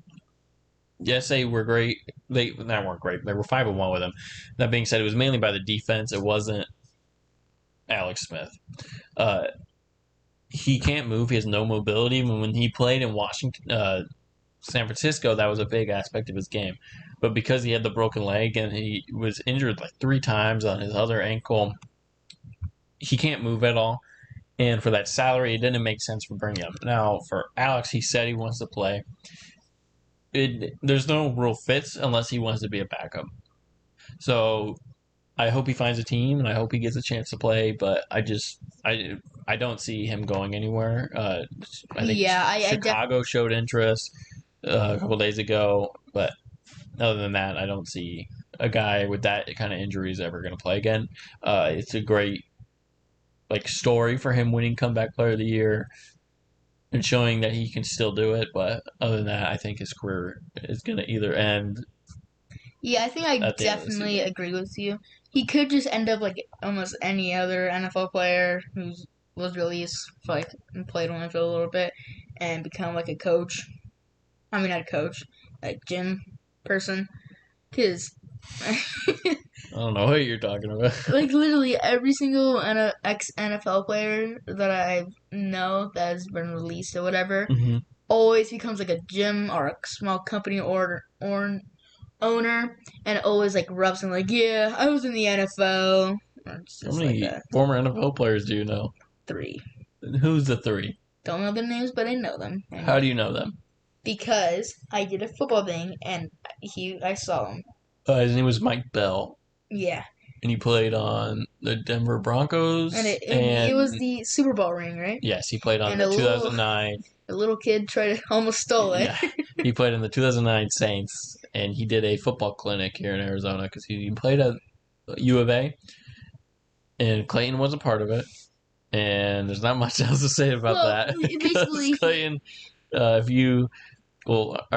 yes, they were great. They weren't great. They were 5-1 with him. That being said, it was mainly by the defense. It wasn't Alex Smith. He can't move. He has no mobility. When he played in Washington, San Francisco, that was a big aspect of his game. But because he had the broken leg and he was injured like 3 times on his other ankle, he can't move at all. And for that salary, it didn't make sense for bringing him. Now, for Alex, he said he wants to play. There's no real fits unless he wants to be a backup. So I hope he finds a team and I hope he gets a chance to play. But I don't see him going anywhere. I think Chicago showed interest a couple days ago, but other than that, I don't see a guy with that kind of injuries ever going to play again. It's a great story for him winning comeback player of the year and showing that he can still do it. But other than that, I think his career is going to either end. Yeah, I think I definitely agree with you. He could just end up like almost any other NFL player who was released and played only for a little bit and become like a coach. I mean, not a coach, a gym person. Because I don't know what you're talking about. literally every single ex-NFL player that I know that has been released or whatever always becomes like a gym or a small company or owner and always rubs him yeah, I was in the NFL. How many former NFL players do you know? 3. And who's the 3? Don't know their names, but I know them. How do you know them? Because I did a football thing and I saw him. His name was Mike Bell. Yeah. And he played on the Denver Broncos. And it was the Super Bowl ring, right? Yes, he played on the 2009. A little kid almost stole it. Yeah, he played in the 2009 Saints, and he did a football clinic here in Arizona because he played at U of A, and Clayton was a part of it. And there's not much else to say about that. Basically, Clayton, our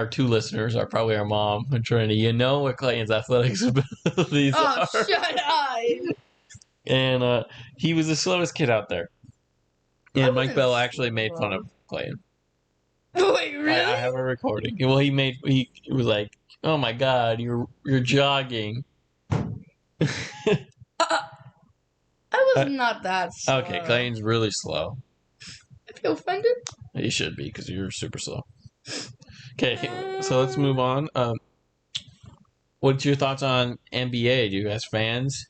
2 listeners are probably our mom and Trinity. You know what Clayton's athletics abilities are. Oh, shut up! And he was the slowest kid out there. And Mike Bell actually made fun of Clayton. Wait, really? I have a recording. Well, he was like, "Oh my God, you're jogging." I was not that slow. Okay, Clayton's really slow. I feel offended. He should be because you're super slow. Okay, so let's move on. What's your thoughts on NBA? Do you guys fans?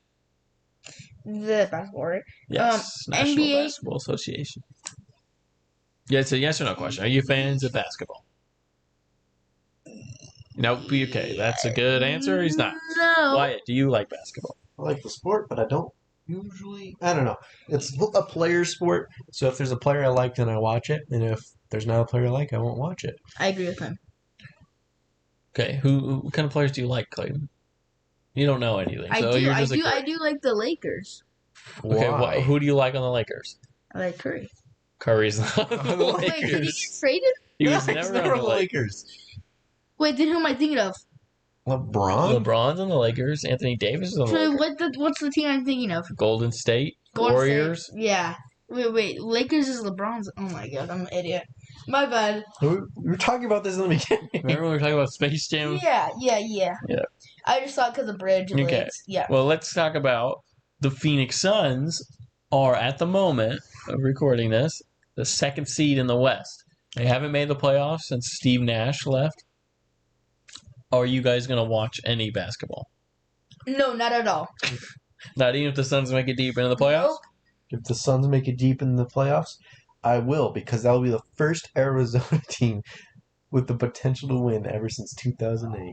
The basketball, right? Yes, National NBA Basketball Association. Yeah, it's a yes or no question. Are you fans of basketball? Nope. Okay, that's a good answer. He's not. No. Wyatt, do you like basketball? I like the sport, but I don't usually. I don't know. It's a player sport, so if there's a player I like, then I watch it, and if there's not a player I like, I won't watch it. I agree with him. Okay, what kind of players do you like, Clayton? You don't know anything, so you're just I do like the Lakers. Okay, Why? who do you like on the Lakers? I like Curry. Curry's not on the Oh, Wait, did he get Lakers. traded? He was He's never on the Lakers. Wait, then who am I thinking of? LeBron? LeBron's on the Lakers. Anthony Davis is on the So Lakers. what's the team I'm thinking of? Golden State Golden Warriors. State. Yeah. Wait. Lakers is LeBron's. Oh my god, I'm an idiot. My bad. We were talking about this in the beginning. Remember we were talking about Space Jam? Yeah. Yeah. I just thought because of bridge. Okay. Legs. Yeah. Well, let's talk about the Phoenix Suns are at the moment of recording this the second seed in the West. They haven't made the playoffs since Steve Nash left. Are you guys going to watch any basketball? No, not at all. Not even if the Suns make it deep into the playoffs? Nope. If the Suns make it deep in the playoffs, I will, because that will be the first Arizona team with the potential to win ever since 2008.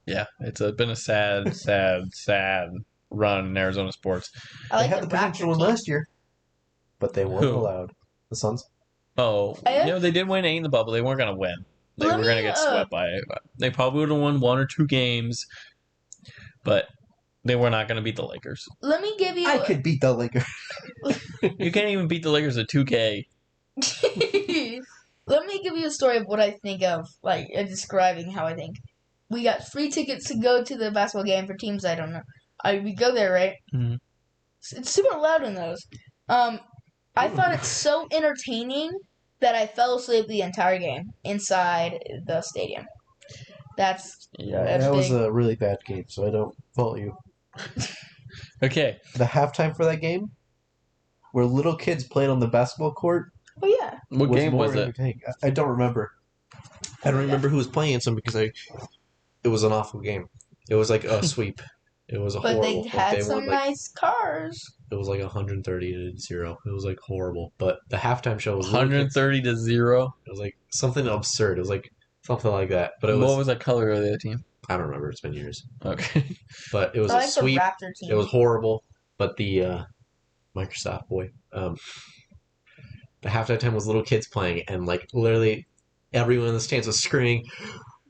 Yeah, it's been a sad, sad run in Arizona sports. I like they had the potential to win last year, but they weren't Who? allowed. The Suns. Oh, Eh? they did win 8 in the bubble. They weren't going to win. They Let were me, going to get swept by it. They probably would have won 1 or 2 games, but they were not going to beat the Lakers. Let me give you. I could beat the Lakers. You can't even beat the Lakers at 2K. Let me give you a story of what I think of, like describing how I think. We got free tickets to go to the basketball game for teams I don't know. We go there, right? Mhm. It's super loud in those. I thought it so entertaining that I fell asleep the entire game inside the stadium. That's Yeah, that was a really bad game, so I don't fault you. Okay. The halftime for that game, where little kids played on the basketball court, oh yeah. What game more was it? entertaining. I don't remember. I don't remember who was playing some because it was an awful game. It was like a sweep. It was a But horrible. they had they some won, like, nice cars. It was like 130-0. It was like horrible. But the halftime show was little kids. 130-0. It was like something absurd. It was like something like that. But it was What was the color of the other team? I don't remember. It's been years. Okay. But it was I a like sweep. the Raptor team. It was horrible. But the Microsoft boy, the halftime time was little kids playing, and like literally everyone in the stands was screaming,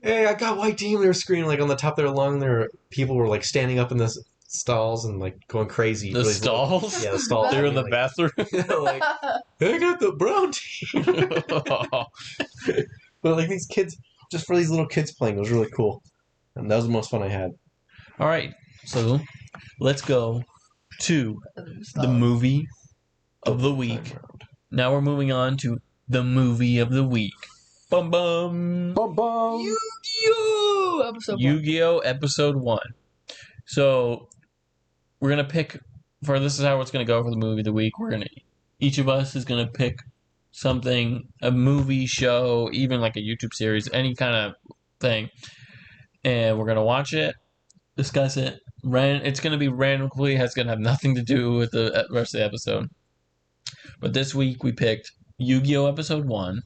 "Hey, I got white team!" They were screaming like on the top of their lung. People were like standing up in the stalls and like going crazy. The Really stalls? Yeah, the stalls. They were in the like, bathroom. like, I got the brown team. But like these kids, just for these little kids playing, it was really cool. And that was the most fun I had. All right. So let's go to the movie of the week. Now we're moving on to the movie of the week. Bum bum. Bum bum. Yu-Gi-Oh! Episode 1. Yu-Gi-Oh! Episode 1. So we're gonna pick for this is how it's gonna go for the movie of the week. Each of us is gonna pick something, a movie, show, even like a YouTube series, any kind of thing, and we're gonna watch it, discuss it. It's gonna be randomly. It's gonna have nothing to do with the rest of the episode. But this week we picked Yu-Gi-Oh! Episode 1.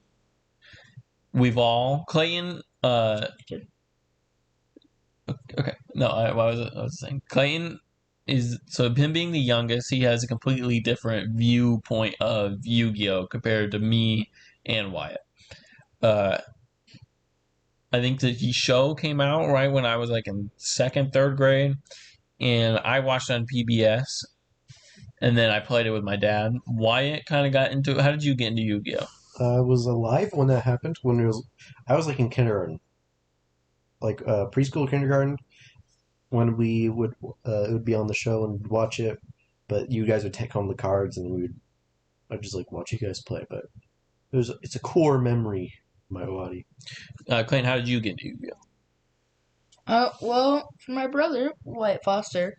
We've all Clayton. Okay, no, I was saying Clayton is so him being the youngest. He has a completely different viewpoint of Yu-Gi-Oh! Compared to me and Wyatt. I think the show came out right when I was like in 2nd, 3rd grade, and I watched it on PBS, and then I played it with my dad. Wyatt kind of got into it. How did you get into Yu-Gi-Oh? I was alive when that happened. I was like in kindergarten, like preschool, kindergarten. When we would, it would be on the show and we'd watch it, but you guys would take home the cards and I'd just like watch you guys play. But it's a core memory in my body. Clayton, how did you get into Yu-Gi-Oh? Well, for my brother, Wyatt Foster,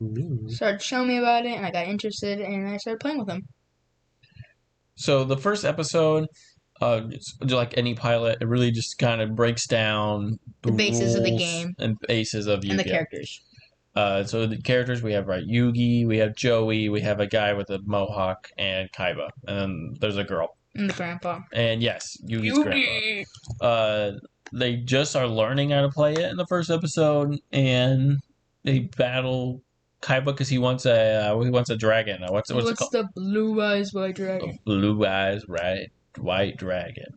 Mm. started showing me about it, and I got interested, and I started playing with him. So the first episode, like any pilot, it really just kind of breaks down The bases of the rules game. and bases of Yu-Gi-Oh. And the characters. So the characters we have Yugi, we have Joey, we have a guy with a mohawk, and Kaiba, and then there's a girl. And the grandpa. And yes, Yugi's grandpa. They just are learning how to play it in the first episode, and they battle Kaiba because he wants a dragon. What's it called? the blue eyes white dragon? Blue eyes, right? White dragon.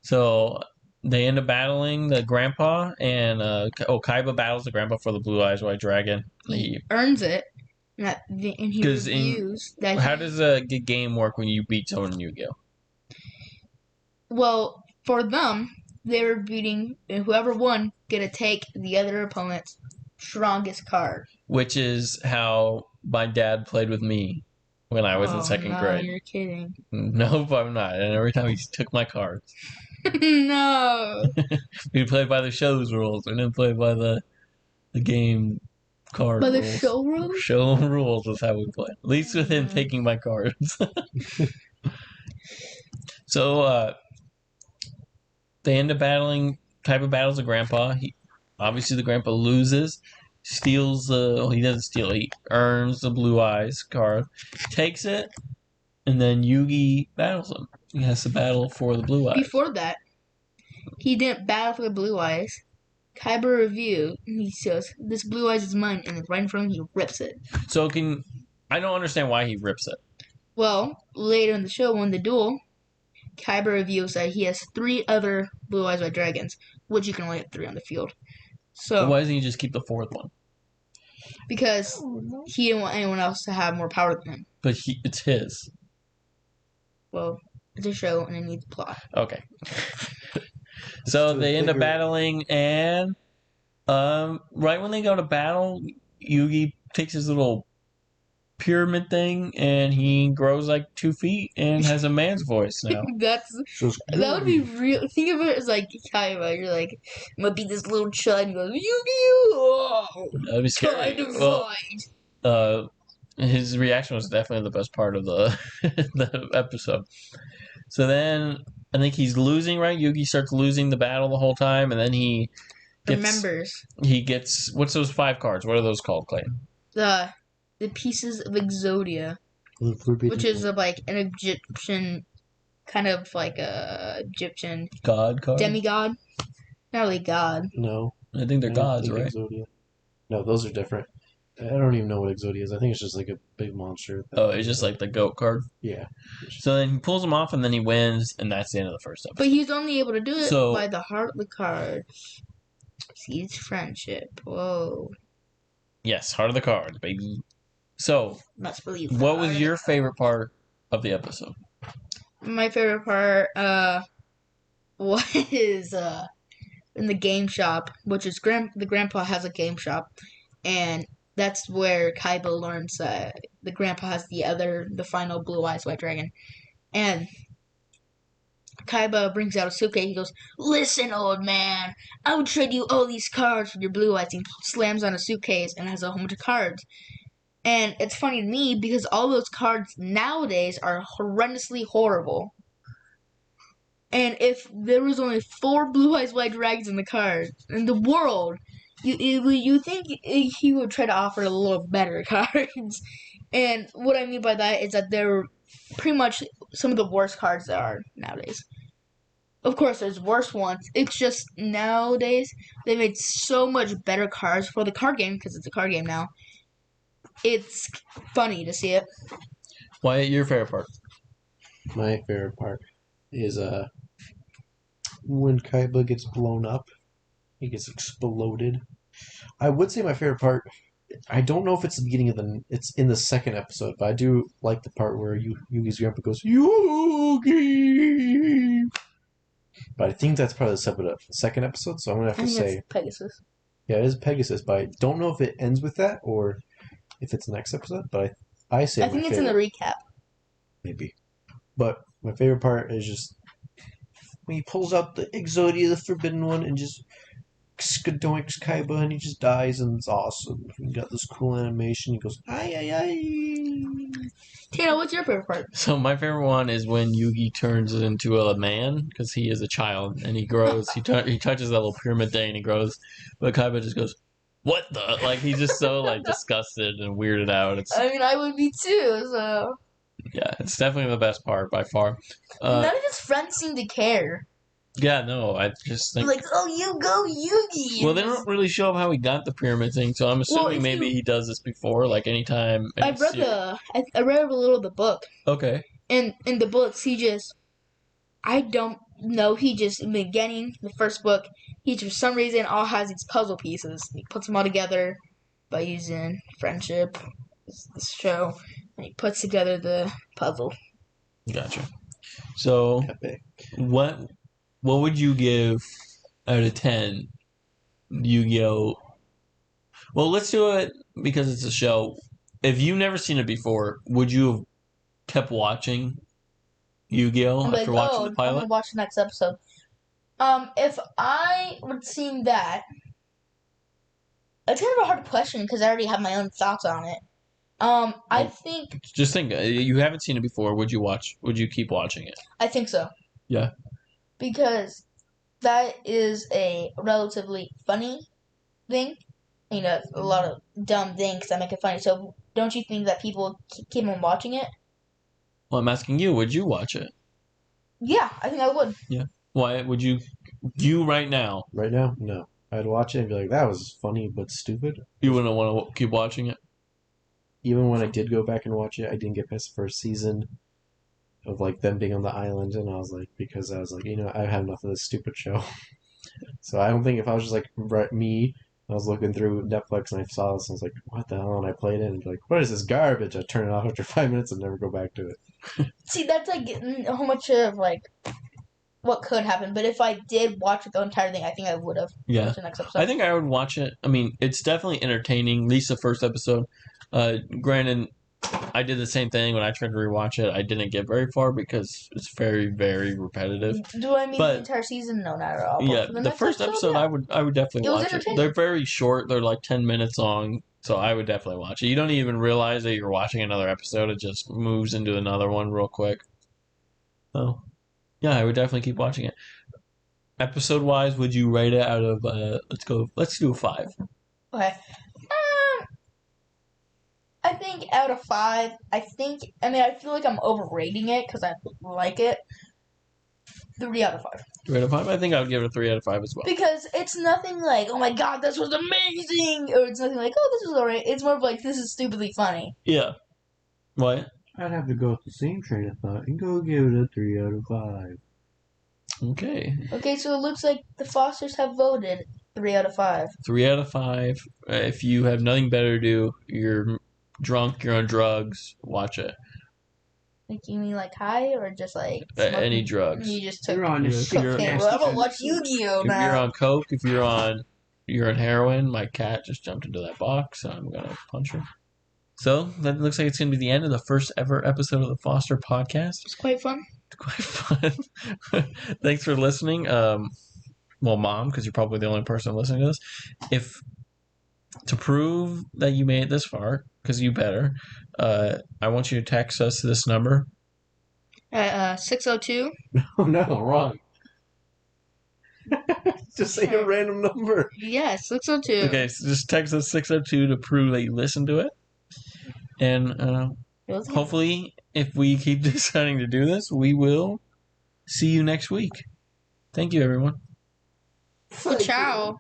So they end up battling the grandpa, and Kaiba battles the grandpa for the blue eyes white dragon. He earns it, And he 'Cause reviews that. How does a game work when you beat someone in Yu-Gi-Oh? Well, for them, they were beating, and whoever won get to take the other opponent's strongest card. Which is how my dad played with me when I was in second grade. You're kidding. Nope, I'm not. And every time he took my cards. No. We played by the show's rules. We didn't play by the game card By rules. the show rules? Show rules is how we play. At least with him Mhm. taking my cards. So, they end up battling, Kaiba battles the grandpa. Obviously, the grandpa loses. Steals he doesn't steal, he earns the Blue Eyes card. Takes it, and then Yugi battles him. He has to battle for the Blue Eyes. Before that, he didn't battle for the Blue Eyes. Kaiba review, and he says, "This Blue Eyes is mine," and right in front of him, he rips it. So I don't understand why he rips it. Well, later in the show, when the duel, Kaiba reveals that he has 3 other Blue Eyes White Dragons, which you can only have 3 on the field. So, Why doesn't he just keep the 4th one? because he didn't want anyone else to have more power than him. But it's his. Well, it's a show, and it needs plot. Okay. So they end up battling, and right when they go to battle, Yugi takes his little pyramid thing, and he grows like 2 feet and has a man's voice now. That would be real. Think of it as like Kaiba. You're like, I'm gonna beat this little child. And he goes, Yu-Gi-Oh! That'd be scary. Time to Well, fight. his reaction was definitely the best part of the the episode. So then I think he's losing, right? Yugi starts losing the battle the whole time, and then he Remembers gets what's those 5 cards? What are those called, Clayton? the pieces of Exodia, which is like an Egyptian kind of like a Egyptian God card? demigod. Not really god. No. I think they're I don't gods, think right? Exodia. No, those are different. I don't even know what Exodia is. I think it's just like a big monster. Oh, it's just like the goat card. Yeah. So then he pulls them off, and then he wins, and that's the end of the first episode. But he's only able to do it So- by the heart of the cards. Seeds friendship. Whoa. Yes, heart of the cards, baby. So, Must believe. what was your favorite part of the episode? My favorite part was in the game shop, which is the grandpa has a game shop, and that's where Kaiba learns that the grandpa has the final Blue Eyes White Dragon. And Kaiba brings out a suitcase. He goes, "Listen, old man, I would trade you all these cards for your Blue Eyes." He slams on a suitcase and has a whole bunch of cards. And it's funny to me because all those cards nowadays are horrendously horrible. And if there was only 4 Blue Eyes White Dragons in the world, you think he would try to offer a little better cards. And what I mean by that is that they're pretty much some of the worst cards there are nowadays. Of course, there's worse ones. It's just nowadays they made so much better cards for the card game because it's a card game now. It's funny to see it. Wyatt, your favorite part? My favorite part is when Kaiba gets blown up. He gets exploded. I would say my favorite part. I don't know if it's the beginning of it's in the second episode, but I do like the part where Yugi's grandpa goes, Yugi! But I think that's probably the second episode, so I'm going to have to say... it's Pegasus. Yeah, it is Pegasus, but I don't know if it ends with that or if it's the next episode, but I say I think it's in the recap. Maybe. But my favorite part is just when he pulls out the Exodia, the forbidden one, and just skadoinks Kaiba, and he just dies, and it's awesome. He got this cool animation. He goes, ay, ay, ay. Tana, what's your favorite part? So my favorite one is when Yugi turns into a man because he is a child and he grows. He touches that little pyramid thing and he grows, but Kaiba just goes, "What the?" Like he's just so like disgusted and weirded out. It's I mean, I would be too, so... yeah, it's definitely the best part by far. None of his friends seem to care. Yeah, no, I just think. Like, oh, you go, Yugi! Well, they don't really show him how he got the pyramid thing, so I'm assuming maybe he does this before, like anytime. I read a little of the book. Okay. And in the books, I don't know, in the beginning, the first book, he for some reason all has these puzzle pieces. He puts them all together by using friendship this show, and he puts together the puzzle. Gotcha. So, Epic. what would you give out of 10 Yu-Gi-Oh? Well, let's do it because it's a show. If you've never seen it before, would you have kept watching Yu-Gi-Oh I'm after like, watching oh, the I'm pilot? gonna watch the next episode. If I would seen that, it's kind of a hard question because I already have my own thoughts on it. I think Just think, you haven't seen it before. Would you watch? Would you keep watching it? I think so. Yeah. Because that is a relatively funny thing. You know, a lot of dumb things that make it funny. So don't you think that people keep on watching it? Well, I'm asking you. Would you watch it? Yeah, I think I would. Why would you? You right now, Right now, no. I'd watch it and be like, that was funny but stupid. you wouldn't want to keep watching it. Even when I did go back and watch it, I didn't get past the first season of like them being on the island, and I was like, I have enough of this stupid show. So I don't think if I was just like me, I was looking through Netflix and I saw this, and I was like, what the hell? And I played it and be like, what is this garbage? I turn it off after 5 minutes and never go back to it. See, that's like how much of like what could happen. But if I did watch the entire thing, I think I would have Yeah. watched the next episode. I think I would watch it. I mean, it's definitely entertaining. At least the first episode. Granted, I did the same thing when I tried to rewatch it. I didn't get very far because it's very, very repetitive. Do I mean But- the entire season? No, not at all. But Yeah, for the next first episode, yeah. I would definitely It was watch it. entertaining. They're very short. They're like 10 minutes long, so I would definitely watch it. You don't even realize that you're watching another episode. It just moves into another one real quick. So, yeah, I would definitely keep watching it. Episode wise, would you rate it out of? Let's do a 5. Okay. I think out of 5, I feel like I'm overrating it because I like it. 3 out of 5. 3 out of 5. I think I would give it a 3 out of 5 as well. Because it's nothing like, oh my god, this was amazing! Or it's nothing like, oh, this was alright. It's more of like, this is stupidly funny. Yeah. What? I'd have to go with the same train of thought and go give it a 3 out of 5. Okay. Okay, so it looks like the Fosters have voted 3 out of 5. 3 out of 5. If you have nothing better to do, you're drunk, you're on drugs, watch it. Like, you mean like high or just like Any smoking? drugs. You just took You're on your cocaine. Well, I'm gonna watch Yu-Gi-Oh If now. you're on coke, if you're on heroin, my cat just jumped into that box, so I'm gonna punch her. So that looks like it's gonna be the end of the first ever episode of the Foster Podcast. It's quite fun. It's quite fun. Thanks for listening. Well, Mom, because you're probably the only person listening to this. If to prove that you made it this far, because you better, I want you to text us this number. 602. Oh no, wrong. Just say a random number. Yeah, 602. Okay, so just text us 602 to prove that you listened to it. And hopefully, if we keep deciding to do this, we will see you next week. Thank you, everyone. Ciao.